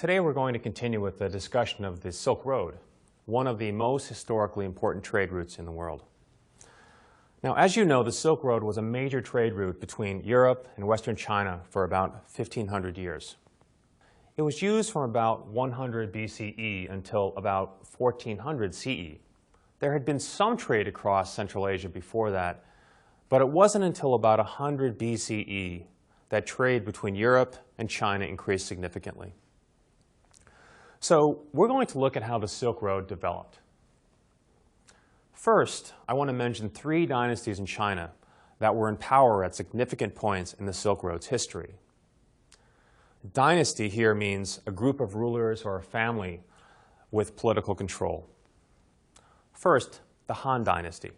Today we're going to continue with the discussion of the Silk Road, one of the most historically important trade routes in the world. Now, as you know, the Silk Road was a major trade route between Europe and Western China for about 1,500 years. It was used from about 100 BCE until about 1400 CE. There had been some trade across Central Asia before that, but it wasn't until about 100 BCE that trade between Europe and China increased significantly. So we're going to look at how the Silk Road developed. First, I want to mention three dynasties in China that were in power at significant points in the Silk Road's history. Dynasty here means a group of rulers or a family with political control. First, the Han Dynasty.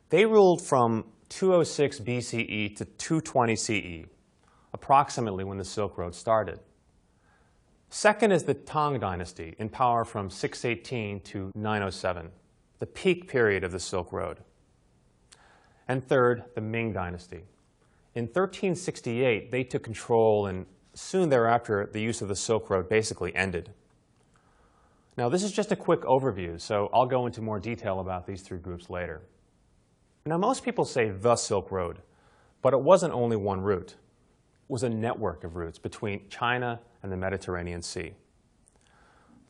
They ruled from 206 BCE to 220 CE, approximately when the Silk Road started. Second is the Tang Dynasty, in power from 618 to 907, the peak period of the Silk Road. And third, the Ming Dynasty. In 1368, they took control, and soon thereafter, the use of the Silk Road basically ended. Now, this is just a quick overview, so I'll go into more detail about these three groups later. Now, most people say the Silk Road, but it wasn't only one route. It was a network of routes between China and the Mediterranean Sea.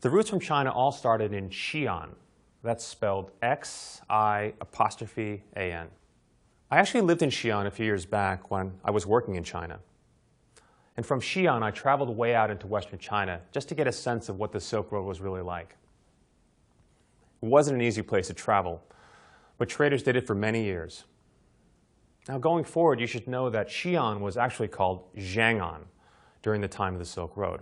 The routes from China all started in Xi'an. That's spelled X-I''An. I actually lived in Xi'an a few years back when I was working in China. And from Xi'an, I traveled way out into Western China just to get a sense of what the Silk Road was really like. It wasn't an easy place to travel, but traders did it for many years. Now, going forward, you should know that Xi'an was actually called Zhang'an during the time of the Silk Road.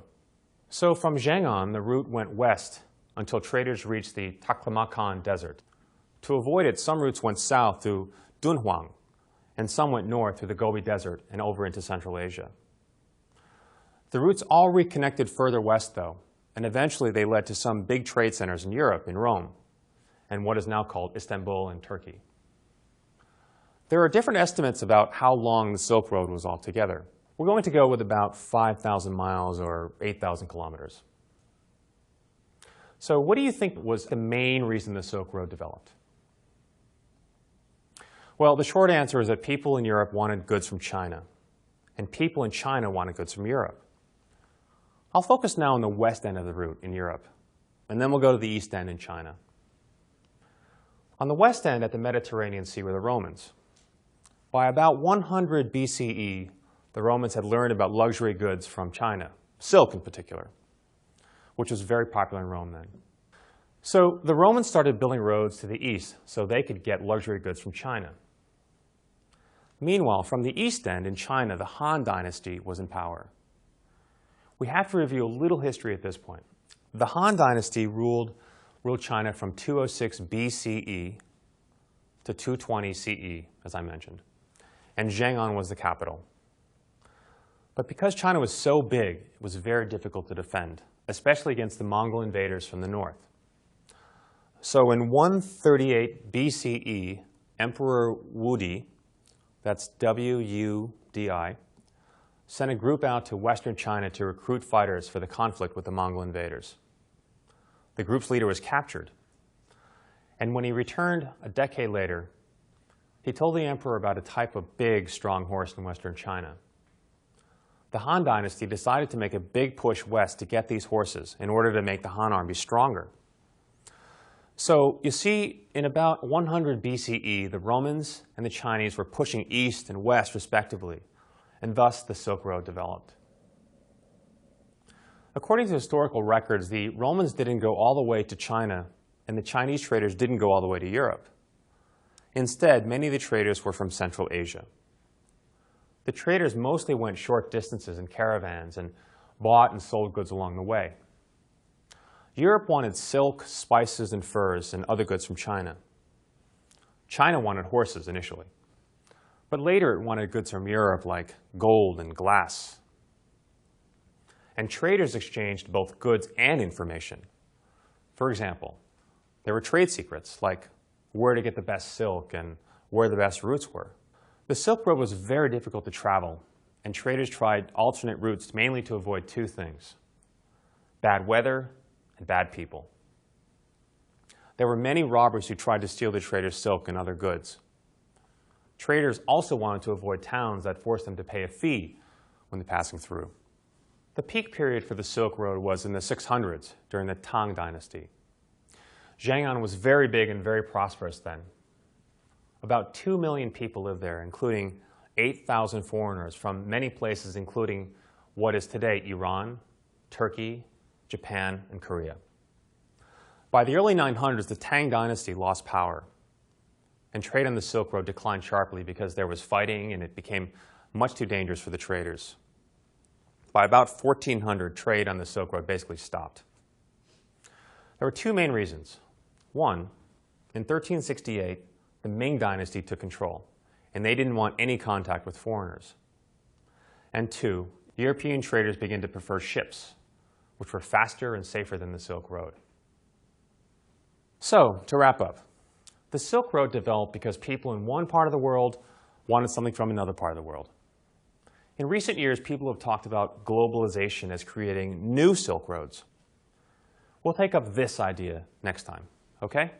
So from Zhang'an, the route went west until traders reached the Taklamakan Desert. To avoid it, some routes went south through Dunhuang, and some went north through the Gobi Desert and over into Central Asia. The routes all reconnected further west, though, and eventually they led to some big trade centers in Europe, in Rome, and what is now called Istanbul in Turkey. There are different estimates about how long the Silk Road was altogether. We're going to go with about 5,000 miles or 8,000 kilometers. So what do you think was the main reason the Silk Road developed? Well, the short answer is that people in Europe wanted goods from China, and people in China wanted goods from Europe. I'll focus now on the west end of the route in Europe, and then we'll go to the east end in China. On the west end at the Mediterranean Sea were the Romans. By about 100 BCE, the Romans had learned about luxury goods from China, silk in particular, which was very popular in Rome then. So the Romans started building roads to the east so they could get luxury goods from China. Meanwhile, from the east end in China, the Han Dynasty was in power. We have to review a little history at this point. The Han Dynasty ruled China from 206 BCE to 220 CE, as I mentioned, and Zhang'an was the capital. But because China was so big, it was very difficult to defend, especially against the Mongol invaders from the north. So in 138 BCE, Emperor Wudi, that's W-U-D-I, sent a group out to western China to recruit fighters for the conflict with the Mongol invaders. The group's leader was captured. And when he returned a decade later, he told the emperor about a type of big, strong horse in western China. The Han Dynasty decided to make a big push west to get these horses in order to make the Han army stronger. So you see, in about 100 BCE, the Romans and the Chinese were pushing east and west respectively, and thus the Silk Road developed. According to historical records, the Romans didn't go all the way to China, and the Chinese traders didn't go all the way to Europe. Instead, many of the traders were from Central Asia. The traders mostly went short distances in caravans and bought and sold goods along the way. Europe wanted silk, spices, and furs, and other goods from China. China wanted horses initially, but later it wanted goods from Europe like gold and glass. And traders exchanged both goods and information. For example, there were trade secrets like where to get the best silk and where the best routes were. The Silk Road was very difficult to travel, and traders tried alternate routes mainly to avoid two things. bad weather, and bad people. There were many robbers who tried to steal the traders' silk and other goods. Traders also wanted to avoid towns that forced them to pay a fee when passing through. The peak period for the Silk Road was in the 600s during the Tang Dynasty. Zhang'an was very big and very prosperous then. About 2 million people lived there, including 8,000 foreigners from many places, including what is today Iran, Turkey, Japan, and Korea. By the early 900s, the Tang Dynasty lost power, and trade on the Silk Road declined sharply because there was fighting and it became much too dangerous for the traders. By about 1400, trade on the Silk Road basically stopped. There were two main reasons. One, in 1368, the Ming Dynasty took control, and they didn't want any contact with foreigners. And two, European traders began to prefer ships, which were faster and safer than the Silk Road. So, to wrap up, the Silk Road developed because people in one part of the world wanted something from another part of the world. In recent years, people have talked about globalization as creating new Silk Roads. We'll take up this idea next time, okay?